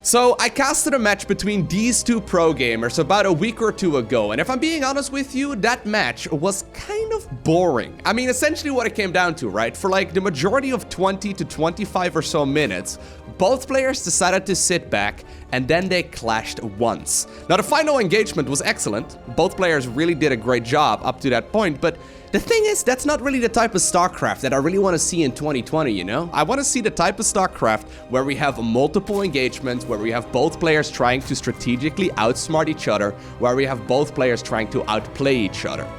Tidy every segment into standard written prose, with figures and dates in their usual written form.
So I casted a match between these two pro gamers about a week or two ago, and if I'm being honest with you, that match was kind of boring. I mean, essentially what it came down to, right? For like the majority of 20 to 25 or so minutes, both players decided to sit back and then they clashed once. Now the final engagement was excellent. Both players really did a great job up to that point, but the thing is, that's not really the type of StarCraft that I really want to see in 2020, you know? I want to see the type of StarCraft where we have multiple engagements, where we have both players trying to strategically outsmart each other, where we have both players trying to outplay each other.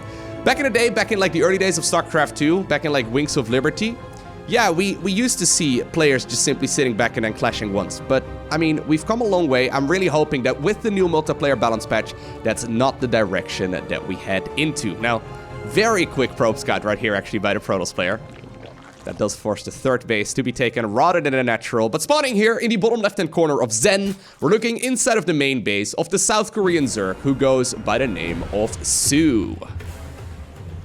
Back in the day, back in like the early days of StarCraft 2, back in like Wings of Liberty, yeah, we used to see players just simply sitting back and then clashing once. But, I mean, we've come a long way. I'm really hoping that with the new multiplayer balance patch, that's not the direction that we head into. Now, very quick probe scout right here, actually, by the Protoss player. That does force the third base to be taken rather than a natural. But spawning here in the bottom left-hand corner of Zen, we're looking inside of the main base of the South Korean Zerg, who goes by the name of soO.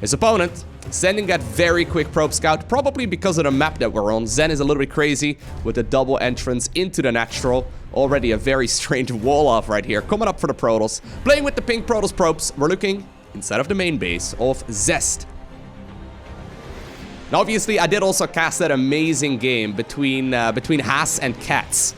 His opponent sending that very quick probe scout, probably because of the map that we're on. Zen is a little bit crazy with the double entrance into the natural. Already a very strange wall-off right here, coming up for the Protoss. Playing with the pink Protoss probes, we're looking inside of the main base of Zest. Now, obviously, I did also cast that amazing game between Haas and Cats.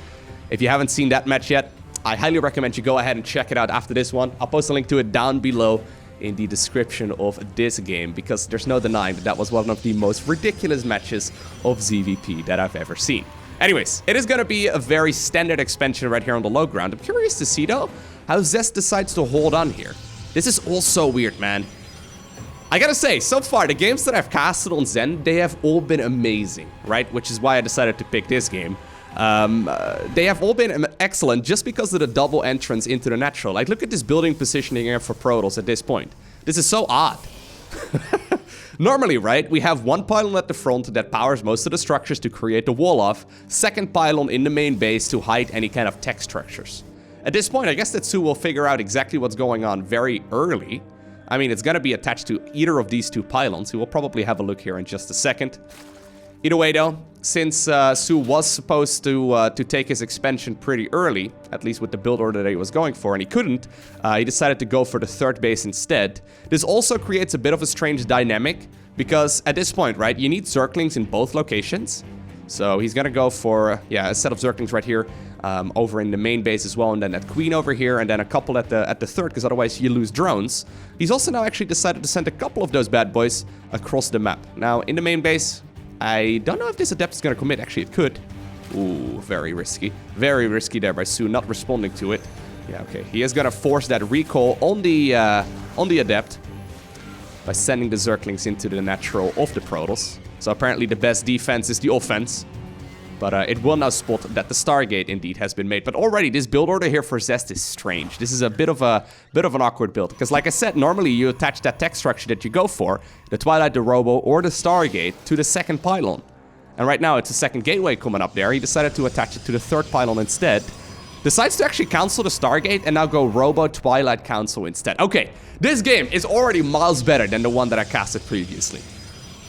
If you haven't seen that match yet, I highly recommend you go ahead and check it out after this one. I'll post a link to it down below in the description of this game, because there's no denying that that was one of the most ridiculous matches of ZVP that I've ever seen. Anyways, it is going to be a very standard expansion right here on the low ground. I'm curious to see, though, how Zest decides to hold on here. This is all so weird, man. I gotta say, so far, the games that I've casted on Zen, they have all been amazing, right? Which is why I decided to pick this game. They have all been excellent just because of the double entrance into the natural. Like, look at this building positioning here for Protoss at this point. This is so odd. Normally, right, we have one pylon at the front that powers most of the structures to create the wall off, second pylon in the main base to hide any kind of tech structures. At this point, I guess that soO will figure out exactly what's going on very early. I mean, it's going to be attached to either of these two pylons. We will probably have a look here in just a second. Either way, though, since soO was supposed to take his expansion pretty early, at least with the build order that he was going for, and he couldn't, he decided to go for the third base instead. This also creates a bit of a strange dynamic, because at this point, right, you need Zerglings in both locations. So he's going to go for, yeah, a set of Zerglings right here, over in the main base as well, and then at Queen over here, and then a couple at the third, because otherwise you lose drones. He's also now actually decided to send a couple of those bad boys across the map. Now, in the main base, I don't know if this Adept is going to commit. Actually, it could. Ooh, very risky. Very risky there by soO, not responding to it. Yeah, okay. He is going to force that recall on the Adept by sending the Zerglings into the natural of the Protoss. So apparently the best defense is the offense. But it will now spot that the Stargate indeed has been made. But already this build order here for Zest is strange. This is a bit of an awkward build. Because like I said, normally you attach that tech structure that you go for, the Twilight, the Robo, or the Stargate, to the second pylon. And right now it's a second gateway coming up there. He decided to attach it to the third pylon instead. Decides to actually cancel the Stargate and now go Robo, Twilight, Council instead. Okay, this game is already miles better than the one that I casted previously.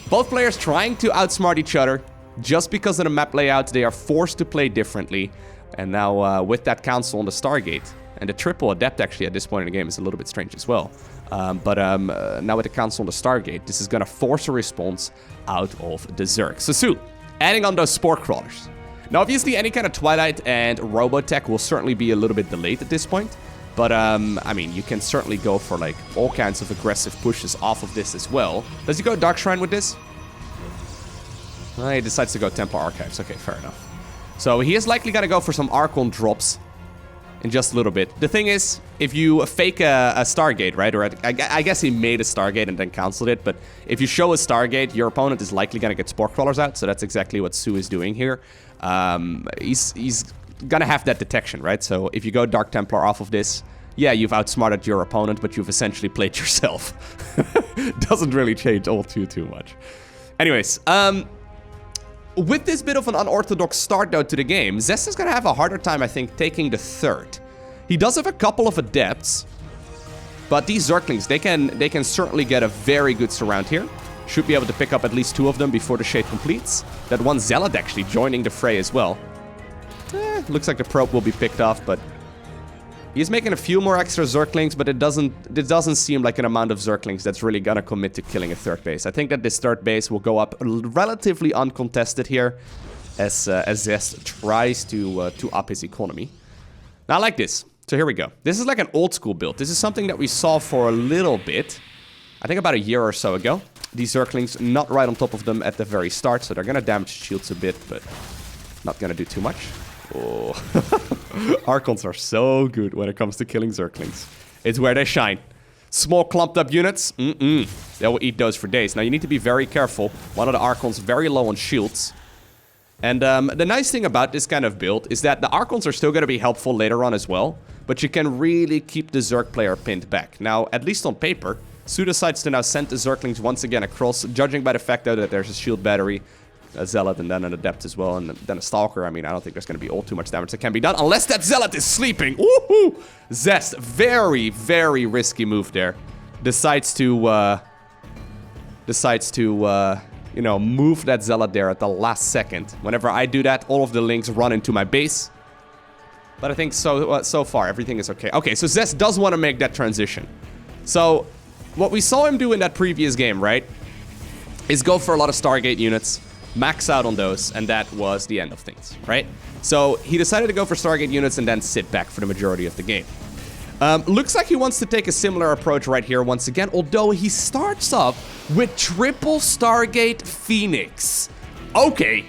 Both players trying to outsmart each other. Just because of the map layout, they are forced to play differently. And now with that Council on the Stargate, and the triple Adept actually at this point in the game is a little bit strange as well. Now with the Council on the Stargate, this is going to force a response out of the Zerg. So soO, adding on those Spore Crawlers. Now obviously any kind of Twilight and Robotech will certainly be a little bit delayed at this point. But, I mean, you can certainly go for like all kinds of aggressive pushes off of this as well. Does he go Dark Shrine with this? He decides to go Templar Archives. Okay, fair enough. So he is likely going to go for some Archon drops in just a little bit. The thing is, if you fake a Stargate, right? Or I guess he made a Stargate and then canceled it. But if you show a Stargate, your opponent is likely going to get Spore Crawlers out. So that's exactly what soO is doing here. He's going to have that detection, right? So if you go Dark Templar off of this, yeah, you've outsmarted your opponent, but you've essentially played yourself. Doesn't really change all too much. Anyways, with this bit of an unorthodox start, though, to the game, Zest is going to have a harder time, I think, taking the third. He does have a couple of Adepts, but these Zerglings, they can certainly get a very good surround here. Should be able to pick up at least 2 of them before the Shade completes. That one Zealot actually joining the fray as well. Looks like the probe will be picked off, but he's making a few more extra Zerglings, but it doesn't seem like an amount of Zerglings that's really gonna commit to killing a third base. I think that this third base will go up relatively uncontested here as Zest tries to up his economy. Now, I like this. So here we go. This is like an old school build. This is something that we saw for a little bit. I think about a year or so ago. These Zerglings not right on top of them at the very start, so they're gonna damage shields a bit, but not gonna do too much. Oh. Archons are so good when it comes to killing Zerglings. It's where they shine. Small clumped up units, they will eat those for days. Now you need to be very careful. One of the Archons very low on shields. And the nice thing about this kind of build is that the Archons are still going to be helpful later on as well, but you can really keep the Zerg player pinned back. Now, at least on paper, soO decides to now send the Zerglings once again across, judging by the fact though that there's a shield battery, a Zealot, and then an Adept as well, and then a Stalker. I mean, I don't think there's going to be all too much damage that can be done, unless that Zealot is sleeping. Woohoo! Zest, very, very risky move there. Decides to, you know, move that Zealot there at the last second. Whenever I do that, all of the links run into my base. But I think so far, everything is okay. Okay, so Zest does want to make that transition. So, what we saw him do in that previous game, right, is go for a lot of Stargate units, max out on those, and that was the end of things, right? So, he decided to go for Stargate units and then sit back for the majority of the game. Looks like he wants to take a similar approach right here once again, although he starts up with triple Stargate Phoenix. Okay,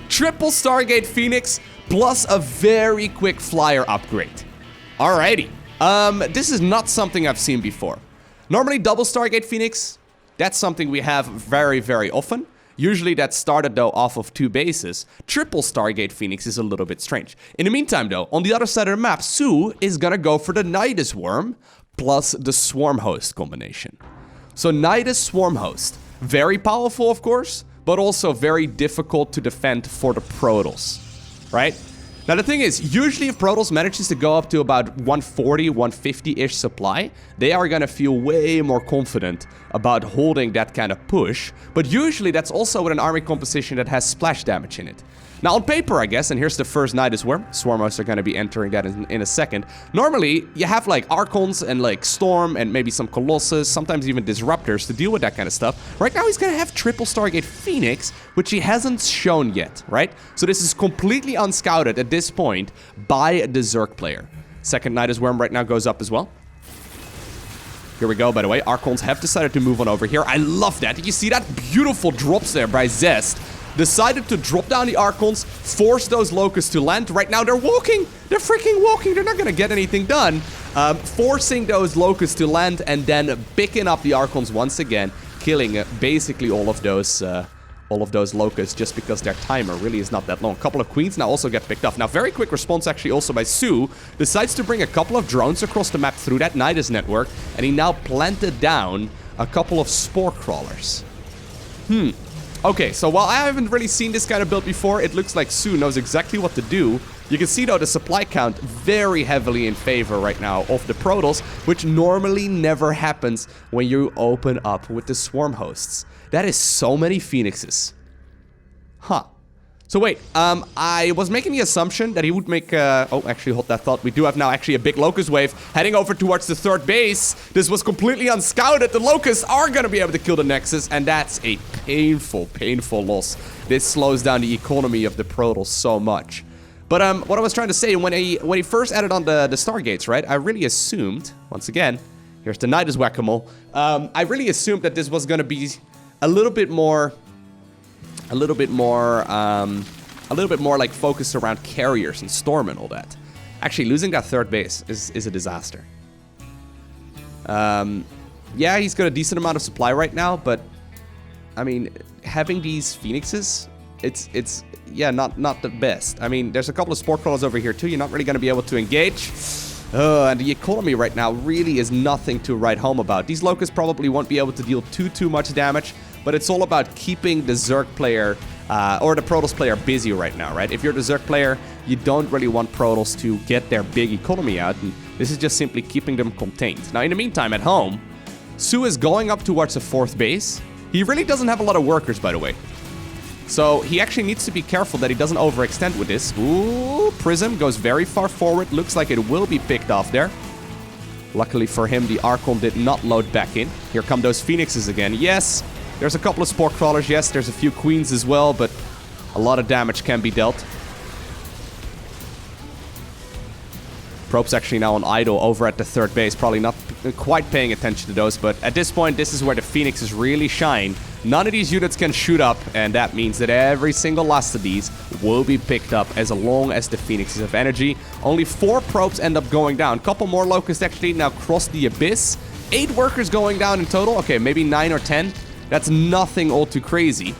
triple Stargate Phoenix plus a very quick flyer upgrade. Alrighty, this is not something I've seen before. Normally double Stargate Phoenix, that's something we have very, very often. Usually that's started though off of 2 bases. Triple Stargate Phoenix is a little bit strange. In the meantime though, on the other side of the map, soO is gonna go for the Nydus Worm plus the Swarm Host combination. So Nydus Swarm Host, very powerful of course, but also very difficult to defend for the Protoss, right? Now the thing is, usually if Protoss manages to go up to about 140, 150-ish supply, they are gonna feel way more confident about holding that kind of push, but usually that's also with an army composition that has splash damage in it. Now on paper, I guess, and here's the first Nydus Worm, Swarmos are gonna be entering that in a second. Normally, you have like Archons and like Storm and maybe some Colossus, sometimes even Disruptors to deal with that kind of stuff. Right now he's gonna have triple Stargate Phoenix, which he hasn't shown yet, right? So this is completely unscouted at this point by the Zerg player. Second Nydus Worm right now goes up as well. Here we go, by the way. Archons have decided to move on over here. I love that. Did you see that? Beautiful drops there by Zest. Decided to drop down the Archons, force those Locusts to land. Right now they're walking. They're freaking walking. They're not going to get anything done. Forcing those Locusts to land and then picking up the Archons once again, killing basically all of those Locusts just because their timer really is not that long. A couple of Queens now also get picked off. Now, very quick response actually also by soO. Decides to bring a couple of drones across the map through that Nydus network, and he now planted down a couple of Spore Crawlers. Okay, so while I haven't really seen this kind of build before, it looks like soO knows exactly what to do. You can see though the supply count very heavily in favor right now of the Protoss, which normally never happens when you open up with the Swarm Hosts. That is so many Phoenixes. Huh. So wait, I was making the assumption that he would make, oh, actually, hold that thought. We do have now actually a big Locust wave heading over towards the third base. This was completely unscouted. The Locusts are going to be able to kill the Nexus, and that's a painful, painful loss. This slows down the economy of the Protoss so much. But what I was trying to say, when he first added on the Stargates, right, I really assumed, once again, here's the Nydus Whack-A-Mole, I really assumed that this was going to be a little bit more like focused around carriers and Storm and all that. Actually, losing that third base is a disaster. Yeah, he's got a decent amount of supply right now, but I mean, having these Phoenixes, it's yeah, not the best. I mean, there's a couple of Spore Crawlers over here too. You're not really going to be able to engage. And the economy right now really is nothing to write home about. These Locusts probably won't be able to deal too much damage, but it's all about keeping the Zerg player or the Protoss player busy right now, right? If you're the Zerg player, you don't really want Protoss to get their big economy out, and this is just simply keeping them contained. Now, in the meantime, at home, soO is going up towards the fourth base. He really doesn't have a lot of workers, by the way. So he actually needs to be careful that he doesn't overextend with this. Ooh, Prism goes very far forward. Looks like it will be picked off there. Luckily for him, the Archon did not load back in. Here come those Phoenixes again. Yes, there's a couple of Spore Crawlers. Yes, there's a few Queens as well, but a lot of damage can be dealt. Probe's actually now on idle over at the third base. Probably not quite paying attention to those, but at this point, this is where the Phoenixes really shine. None of these units can shoot up, and that means that every single last of these will be picked up as long as the Phoenixes have energy. Only 4 probes end up going down. Couple more Locusts actually now cross the Abyss. 8 workers going down in total. Okay, maybe 9 or 10. That's nothing all too crazy.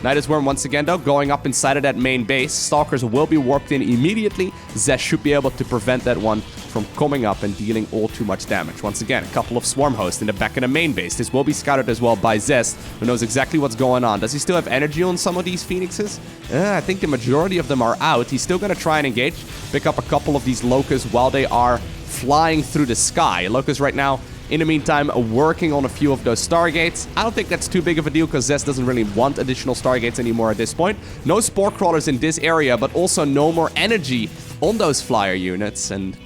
Nydus Worm once again, though, going up inside of that main base. Stalkers will be warped in immediately. Zest should be able to prevent that one from coming up and dealing all too much damage. Once again, a couple of Swarm Hosts in the back of the main base. This will be scouted as well by Zest, who knows exactly what's going on. Does he still have energy on some of these Phoenixes? I think the majority of them are out. He's still going to try and engage, pick up a couple of these Locusts while they are flying through the sky. Locusts right now, in the meantime, working on a few of those Stargates. I don't think that's too big of a deal because Zest doesn't really want additional Stargates anymore at this point. No Spore Crawlers in this area, but also no more energy on those flyer units. And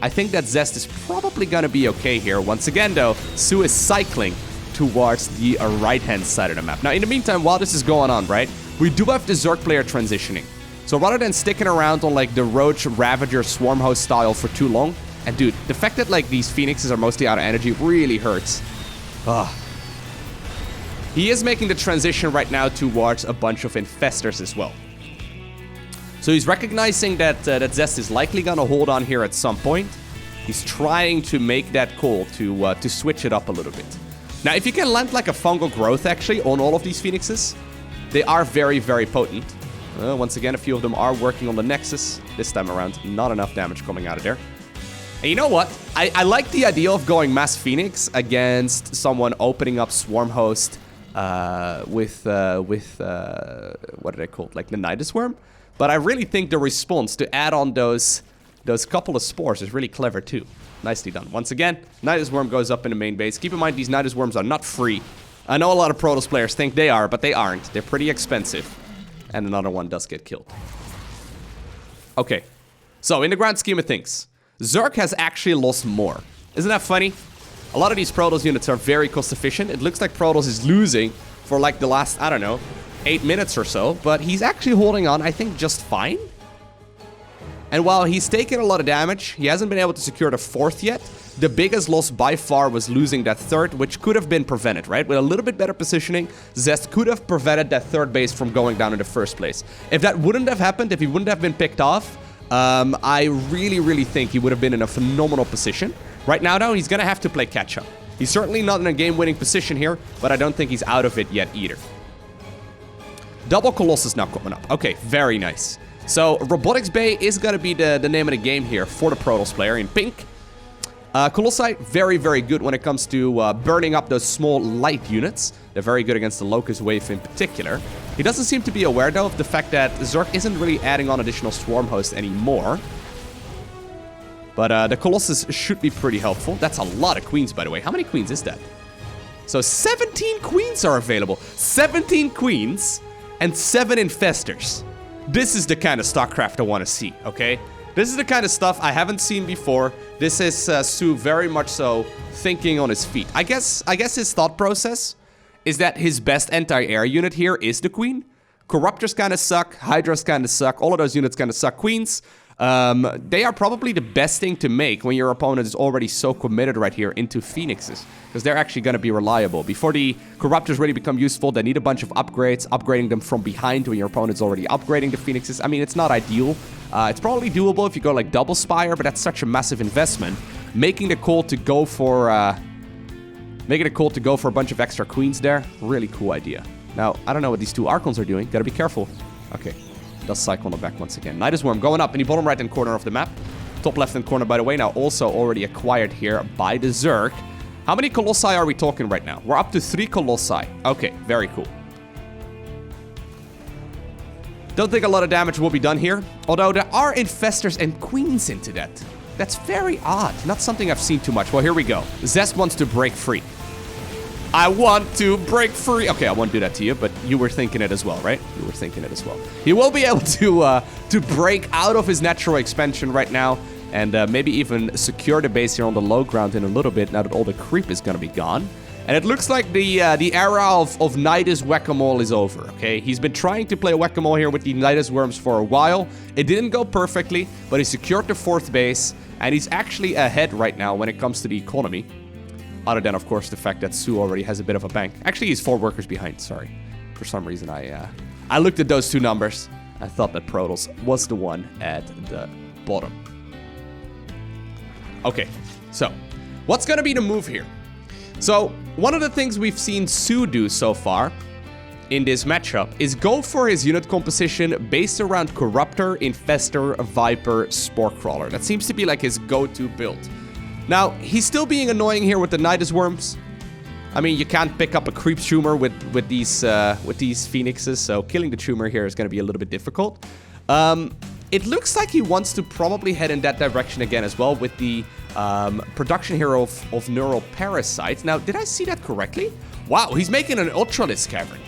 I think that Zest is probably going to be okay here. Once again, though, soO is cycling towards the right-hand side of the map. Now, in the meantime, while this is going on, right, we do have the Zerg player transitioning. So rather than sticking around on, like, the Roach Ravager Swarm Host style for too long, and dude, the fact that, like, these Phoenixes are mostly out of energy really hurts. Ugh. He is making the transition right now towards a bunch of Infestors as well. So he's recognizing that that Zest is likely going to hold on here at some point. He's trying to make that call to switch it up a little bit. Now, if you can land, like, a Fungal Growth, actually, on all of these Phoenixes, they are very, very potent. Once again, a few of them are working on the Nexus. This time around, not enough damage coming out of there. And you know what? I like the idea of going Mass Phoenix against someone opening up Swarm Host with what did I call it? Like the Nydus Worm? But I really think the response to add on those couple of spores is really clever too. Nicely done. Once again, Nydus Worm goes up in the main base. Keep in mind, these Nydus Worms are not free. I know a lot of Protoss players think they are, but they aren't. They're pretty expensive. And another one does get killed. Okay. So, in the grand scheme of things, Zerg has actually lost more. Isn't that funny? A lot of these Protoss units are very cost efficient. It looks like Protoss is losing for like the last, I don't know, 8 minutes or so. But he's actually holding on, I think, just fine. And while he's taken a lot of damage, he hasn't been able to secure the 4th yet. The biggest loss by far was losing that 3rd, which could have been prevented, right? With a little bit better positioning, Zest could have prevented that 3rd base from going down in the first place. If that wouldn't have happened, if he wouldn't have been picked off, I really, really think he would have been in a phenomenal position. Right now, though, he's going to have to play catch-up. He's certainly not in a game-winning position here, but I don't think he's out of it yet either. Double Colossus now coming up. Okay, very nice. So, Robotics Bay is going to be the name of the game here for the Protoss player in pink. Colossi, very, very good when it comes to burning up those small light units. They're very good against the Locust Wave in particular. He doesn't seem to be aware, though, of the fact that Zerg isn't really adding on additional Swarm Hosts anymore. But the Colossus should be pretty helpful. That's a lot of Queens, by the way. How many Queens is that? So 17 Queens are available. 17 Queens and 7 Infestors. This is the kind of StarCraft I want to see, okay? This is the kind of stuff I haven't seen before. This is soO very much so thinking on his feet. I guess his thought process is that his best anti-air unit here is the Queen. Corruptors kind of suck. Hydras kind of suck. All of those units kind of suck. Queens, they are probably the best thing to make when your opponent is already so committed right here into Phoenixes. Because they're actually going to be reliable. Before the Corruptors really become useful, they need a bunch of upgrades. Upgrading them from behind when your opponent's already upgrading the Phoenixes. I mean, it's not ideal. It's probably doable if you go like double Spire, but that's such a massive investment. Making the call to go for a bunch of extra Queens there, really cool idea. Now, I don't know what these two Archons are doing. Gotta be careful. Okay, does cycle on the back once again. Nydus Worm going up in the bottom right-hand corner of the map. Top left-hand corner, by the way, now also already acquired here by the Zerg. How many Colossi are we talking right now? We're up to 3 Colossi. Okay, very cool. Don't think a lot of damage will be done here, although there are Infestors and Queens into that. That's very odd. Not something I've seen too much. Well, here we go. Zest wants to break free. I want to break free. Okay, I won't do that to you, but you were thinking it as well, right? You were thinking it as well. He will be able to break out of his natural expansion right now and maybe even secure the base here on the low ground in a little bit now that all the creep is going to be gone. And it looks like the era of Nydus Whack-A-Mole is over, okay? He's been trying to play Whack-A-Mole here with the Nydus Worms for a while. It didn't go perfectly, but he secured the 4th base, and he's actually ahead right now when it comes to the economy. Other than, of course, the fact that soO already has a bit of a bank. Actually, he's 4 workers behind, sorry. For some reason, I looked at those 2 numbers. I thought that Protoss was the one at the bottom. Okay, so what's going to be the move here? So, one of the things we've seen soO do so far in this matchup is go for his unit composition based around Corruptor, Infestor, Viper, Spore Crawler. That seems to be like his go-to build. Now, he's still being annoying here with the Nydus Worms. I mean, you can't pick up a Creep Tumor with these Phoenixes, so killing the Tumor here is going to be a little bit difficult. It looks like he wants to probably head in that direction again as well with the production here of Neural Parasites. Now, did I see that correctly? Wow, he's making an Ultralisk Cavern.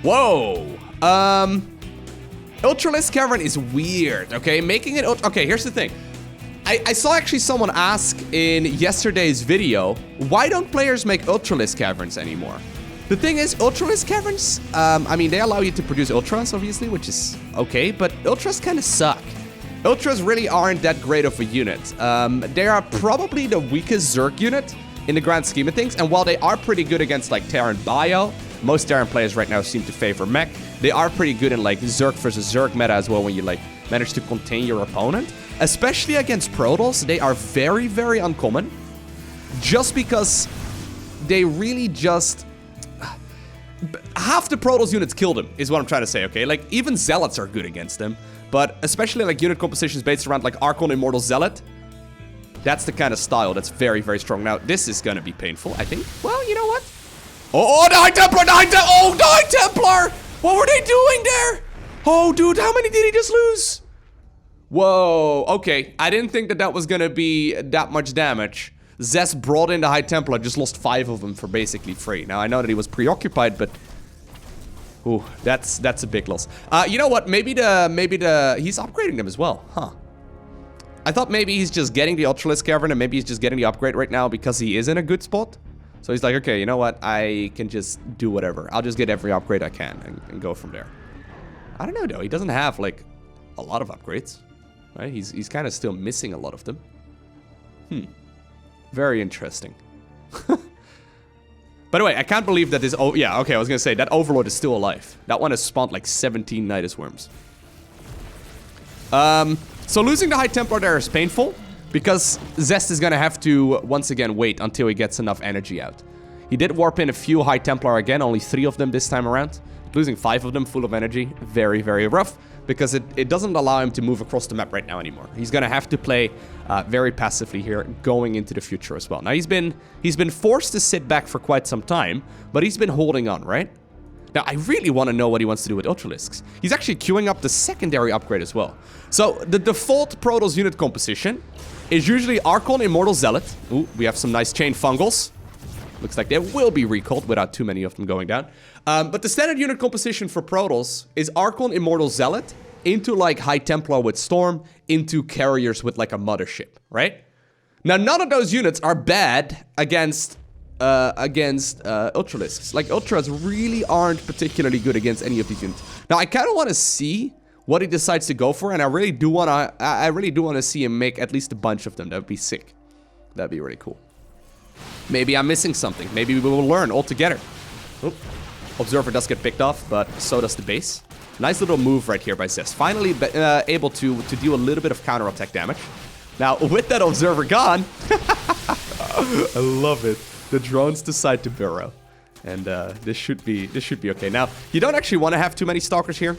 Whoa. Ultralisk Cavern is weird, okay? Making it... Okay, here's the thing. I saw actually someone ask in yesterday's video, why don't players make Ultralisk Caverns anymore? The thing is, Ultralisk Caverns, I mean, they allow you to produce Ultras, obviously, which is okay, but Ultras kind of suck. Ultras really aren't that great of a unit. They are probably the weakest Zerg unit in the grand scheme of things, and while they are pretty good against, like, Terran Bio, most Terran players right now seem to favor mech, they are pretty good in, like, Zerg versus Zerg meta as well when you, like, manage to contain your opponent. Especially against Protoss, they are very, very uncommon. Just because they really just... Half the Protoss units killed him, is what I'm trying to say, okay? Like, even Zealots are good against him. But especially, like, unit compositions based around, like, Archon Immortal Zealot. That's the kind of style that's very, very strong. Now, this is gonna be painful, I think. Well, you know what? Oh, the High Templar! The High Templar! What were they doing there? Oh, dude, how many did he just lose? Whoa, okay. I didn't think that was gonna be that much damage. Zest brought in the High Templar, just lost 5 of them for basically free. Now, I know that he was preoccupied, but... Ooh, that's a big loss. You know what? Maybe he's upgrading them as well, huh? I thought maybe he's just getting the Ultralisk Cavern and maybe he's just getting the upgrade right now because he is in a good spot. So he's like, okay, you know what? I can just do whatever. I'll just get every upgrade I can and go from there. I don't know, though. He doesn't have, like, a lot of upgrades. Right? He's kind of still missing a lot of them. Very interesting. By the way, I can't believe that this... Oh, yeah, okay, I was gonna say, that Overlord is still alive. That one has spawned like 17 Nydus Worms. So losing the High Templar there is painful, because Zest is gonna have to, once again, wait until he gets enough energy out. He did warp in a few High Templar again, only 3 of them this time around. Losing 5 of them full of energy, very, very rough. Because it doesn't allow him to move across the map right now anymore. He's gonna have to play very passively here, going into the future as well. Now he's been forced to sit back for quite some time, but he's been holding on, right? Now I really want to know what he wants to do with Ultralisks. He's actually queuing up the secondary upgrade as well. So the default Protoss unit composition is usually Archon Immortal Zealot. Ooh, we have some nice chain fungals. Looks like they will be recalled without too many of them going down. But the standard unit composition for Protoss is Archon Immortal Zealot into like High Templar with Storm, into carriers with like a mothership, right? Now none of those units are bad against Ultralisks. Like Ultras really aren't particularly good against any of these units. Now I kind of want to see what he decides to go for, and I really do want to see him make at least a bunch of them. That would be sick. That'd be really cool. Maybe I'm missing something. Maybe we will learn altogether. Oop. Observer does get picked off, but so does the base. Nice little move right here by Zest. Finally able to do a little bit of counter-attack damage. Now, with that Observer gone... I love it. The drones decide to burrow. And this should be okay. Now, you don't actually want to have too many Stalkers here.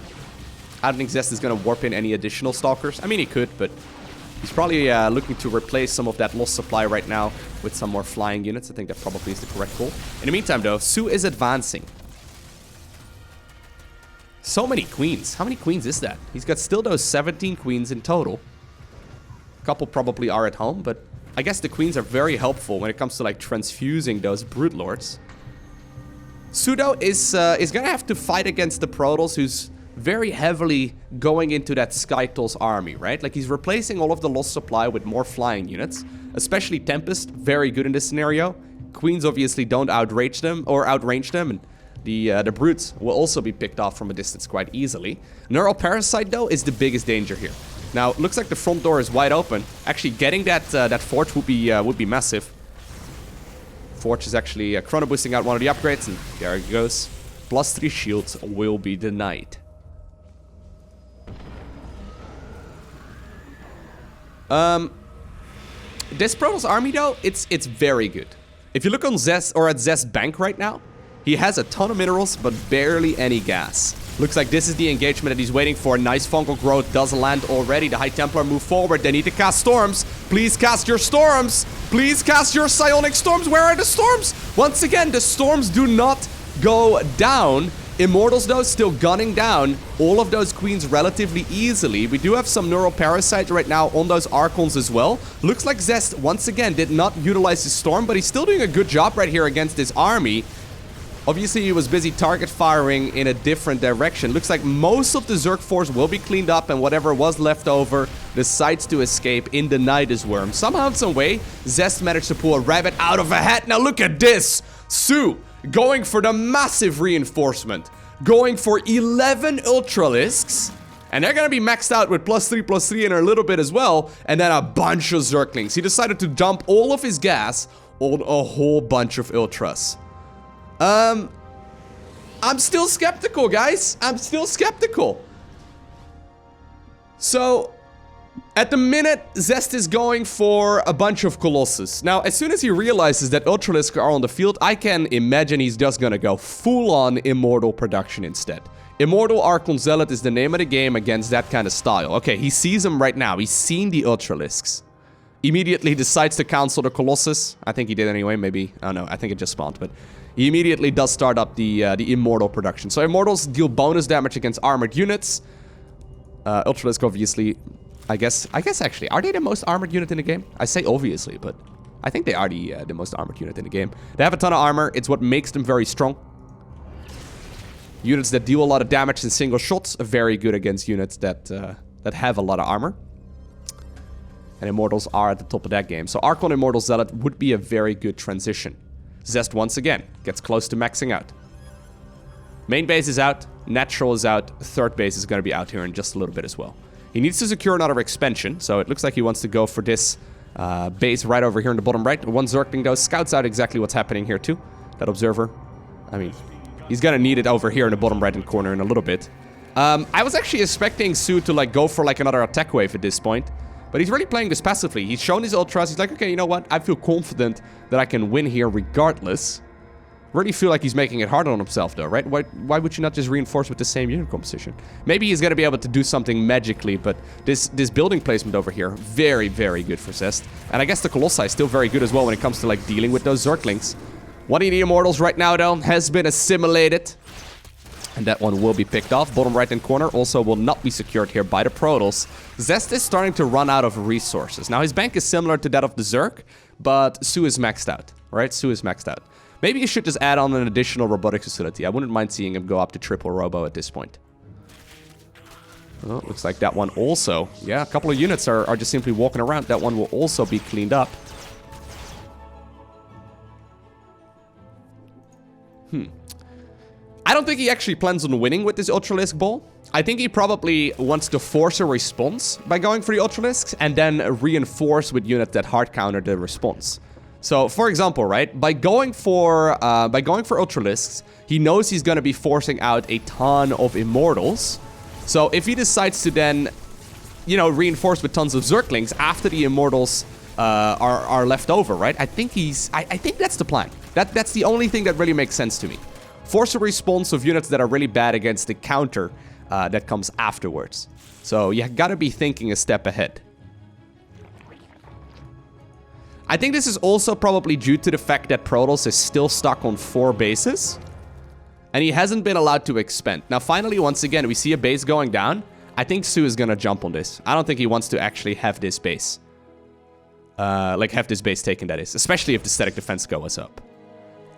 I don't think Zest is going to warp in any additional Stalkers. I mean, he could, but... He's probably looking to replace some of that lost supply right now with some more flying units. I think that probably is the correct call. In the meantime, though, soO is advancing. So many queens. How many queens is that? He's got still those 17 queens in total. A couple probably are at home, but I guess the queens are very helpful when it comes to, like, transfusing those Brood Lords. soO is gonna have to fight against the Protoss, who's very heavily going into that Skytol's army, right? Like, he's replacing all of the lost supply with more flying units, especially Tempest, very good in this scenario. Queens obviously don't outrange them, and the Brutes will also be picked off from a distance quite easily. Neural Parasite, though, is the biggest danger here. Now, it looks like the front door is wide open. Actually, getting that Forge would be massive. Forge is actually chrono boosting out one of the upgrades, and there it goes. +3 shields will be denied. This Protoss army, though, it's very good. If you look on Zest, or at Zest Bank right now, he has a ton of minerals, but barely any gas. Looks like this is the engagement that he's waiting for. Nice fungal growth does land already. The High Templar move forward. They need to cast storms. Please cast your storms. Please cast your psionic storms. Where are the storms? Once again, the storms do not go down. Immortals, though, still gunning down all of those queens relatively easily. We do have some neural parasites right now on those Archons as well. Looks like Zest, once again, did not utilize his storm, but he's still doing a good job right here against this army. Obviously, he was busy target firing in a different direction. Looks like most of the Zerg force will be cleaned up, and whatever was left over decides to escape in the Nydus worm. Somehow, in some way, Zest managed to pull a rabbit out of a hat. Now look at this! soO going for the massive reinforcement. Going for 11 Ultralisks. And they're gonna be maxed out with +3/+3 in a little bit as well. And then a bunch of Zerglings. He decided to dump all of his gas on a whole bunch of Ultras. I'm still skeptical, guys. I'm still skeptical. So, at the minute, Zest is going for a bunch of Colossus. Now, as soon as he realizes that Ultralisks are on the field, I can imagine he's just gonna go full-on Immortal production instead. Immortal Archon Zealot is the name of the game against that kind of style. Okay, he sees them right now. He's seen the Ultralisks. Immediately decides to cancel the Colossus. I think he did anyway, maybe. I don't know, I think it just spawned, but he immediately does start up the Immortal production. So Immortals deal bonus damage against armored units. Ultralisk, obviously, I guess actually, are they the most armored unit in the game? I say obviously, but I think they are the most armored unit in the game. They have a ton of armor. It's what makes them very strong. Units that deal a lot of damage in single shots are very good against units that have a lot of armor. And Immortals are at the top of that game. So Archon Immortal Zealot would be a very good transition. Zest, once again, gets close to maxing out. Main base is out. Natural is out. Third base is going to be out here in just a little bit as well. He needs to secure another expansion, so it looks like he wants to go for this base right over here in the bottom right. One Zergling, though, scouts out exactly what's happening here, too. That Observer, I mean, he's going to need it over here in the bottom right-hand corner in a little bit. I was actually expecting soO to, like, go for, like, another attack wave at this point. But he's really playing this passively. He's shown his Ultras. He's like, okay, you know what? I feel confident that I can win here regardless. Really feel like he's making it hard on himself, though, right? Why would you not just reinforce with the same unit composition? Maybe he's going to be able to do something magically, but this building placement over here, very, very good for Zest. And I guess the Colossi is still very good as well when it comes to, like, dealing with those Zerglings. One of the Immortals right now, though, has been assimilated. And that one will be picked off. Bottom right-hand corner also will not be secured here by the Protoss. Zest is starting to run out of resources. Now, his bank is similar to that of the Zerg, but soO is maxed out, right? soO is maxed out. Maybe you should just add on an additional robotics facility. I wouldn't mind seeing him go up to triple robo at this point. Oh, looks like that one also. Yeah, a couple of units are just simply walking around. That one will also be cleaned up. I don't think he actually plans on winning with this Ultralisk ball. I think he probably wants to force a response by going for the Ultralisks and then reinforce with units that hard counter the response. So, for example, right, by going for Ultralisks, he knows he's going to be forcing out a ton of Immortals. So, if he decides to then, you know, reinforce with tons of Zerglings after the Immortals are left over, right? I think that's the plan. That's the only thing that really makes sense to me. Force a response of units that are really bad against the counter that comes afterwards. So you gotta be thinking a step ahead. I think this is also probably due to the fact that Protoss is still stuck on 4 bases. And he hasn't been allowed to expand. Now finally, once again, we see a base going down. I think soO is gonna jump on this. I don't think he wants to actually have this base. Like have this base taken, that is. Especially if the static defense goes up.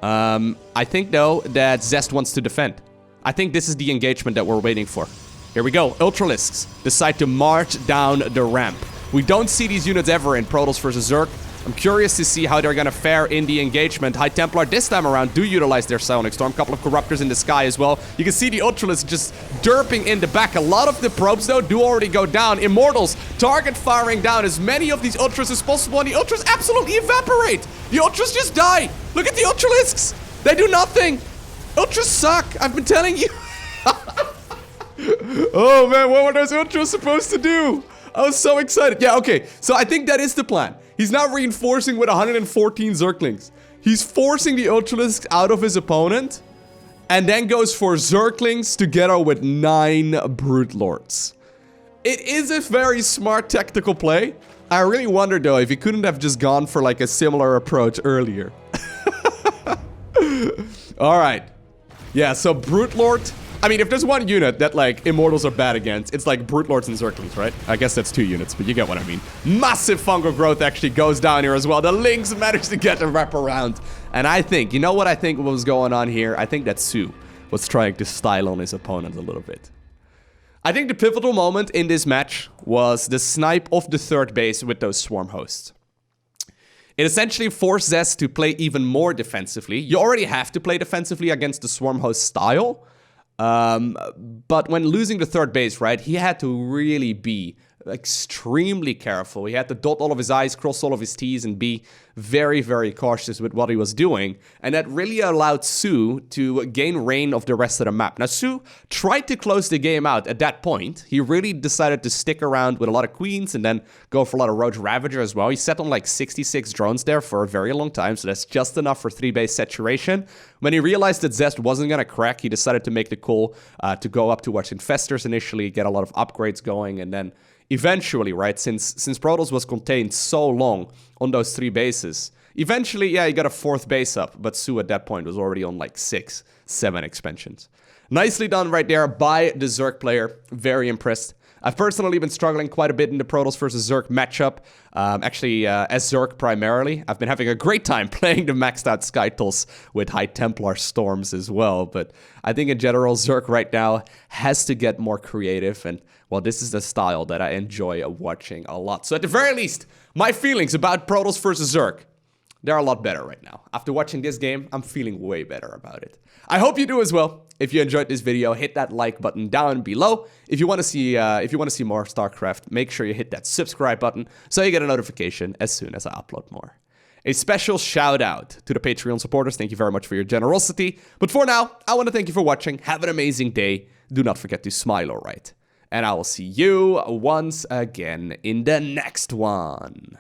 I think, though, that Zest wants to defend. I think this is the engagement that we're waiting for. Here we go. Ultralisks decide to march down the ramp. We don't see these units ever in Protoss versus Zerg. I'm curious to see how they're gonna fare in the engagement. High Templar this time around do utilize their Psionic Storm. Couple of Corruptors in the sky as well. You can see the Ultralisks just derping in the back. A lot of the probes, though, do already go down. Immortals target firing down as many of these Ultras as possible, and the Ultras absolutely evaporate. The Ultras just die. Look at the Ultralisks. They do nothing. Ultras suck. I've been telling you. Oh, man, what were those Ultras supposed to do? I was so excited. Yeah, okay. So I think that is the plan. He's not reinforcing with 114 Zerglings. He's forcing the Ultralisks out of his opponent. And then goes for Zerglings together with 9 Brute Lords. It is a very smart tactical play. I really wonder, though, if he couldn't have just gone for, like, a similar approach earlier. Alright. Yeah, so Brute Lord... I mean, if there's one unit that, like, Immortals are bad against, it's like Brute Lords and Zerglings, right? I guess that's 2 units, but you get what I mean. Massive fungal growth actually goes down here as well. The Lynx managed to get a wrap around. And I think, you know what I think was going on here? I think that soO was trying to style on his opponent a little bit. I think the pivotal moment in this match was the snipe of the 3rd base with those Swarm Hosts. It essentially forced Zest to play even more defensively. You already have to play defensively against the Swarm Host style. But when losing the 3rd base, right, he had to really be extremely careful. He had to dot all of his I's, cross all of his T's, and be very, very cautious with what he was doing. And that really allowed soO to gain reign of the rest of the map. Now, soO tried to close the game out at that point. He really decided to stick around with a lot of Queens and then go for a lot of Roach Ravager as well. He sat on like 66 drones there for a very long time, so that's just enough for 3-base saturation. When he realized that Zest wasn't going to crack, he decided to make the call to go up towards Infestors initially, get a lot of upgrades going, and then eventually, right, since Protoss was contained so long on those 3 bases, eventually, yeah, he got a 4th base up, but soO at that point was already on like 6, 7 expansions. Nicely done right there by the Zerg player. Very impressed. I've personally been struggling quite a bit in the Protoss versus Zerg matchup. Actually, as Zerg primarily. I've been having a great time playing the maxed out Skytles with High Templar Storms as well. But I think in general, Zerg right now has to get more creative. And, well, this is the style that I enjoy watching a lot. So at the very least, my feelings about Protoss versus Zerg, they're a lot better right now. After watching this game, I'm feeling way better about it. I hope you do as well. If you enjoyed this video, hit that like button down below. If you want to see more StarCraft, make sure you hit that subscribe button so you get a notification as soon as I upload more. A special shout out to the Patreon supporters. Thank you very much for your generosity. But for now, I want to thank you for watching. Have an amazing day. Do not forget to smile, alright? And I will see you once again in the next one.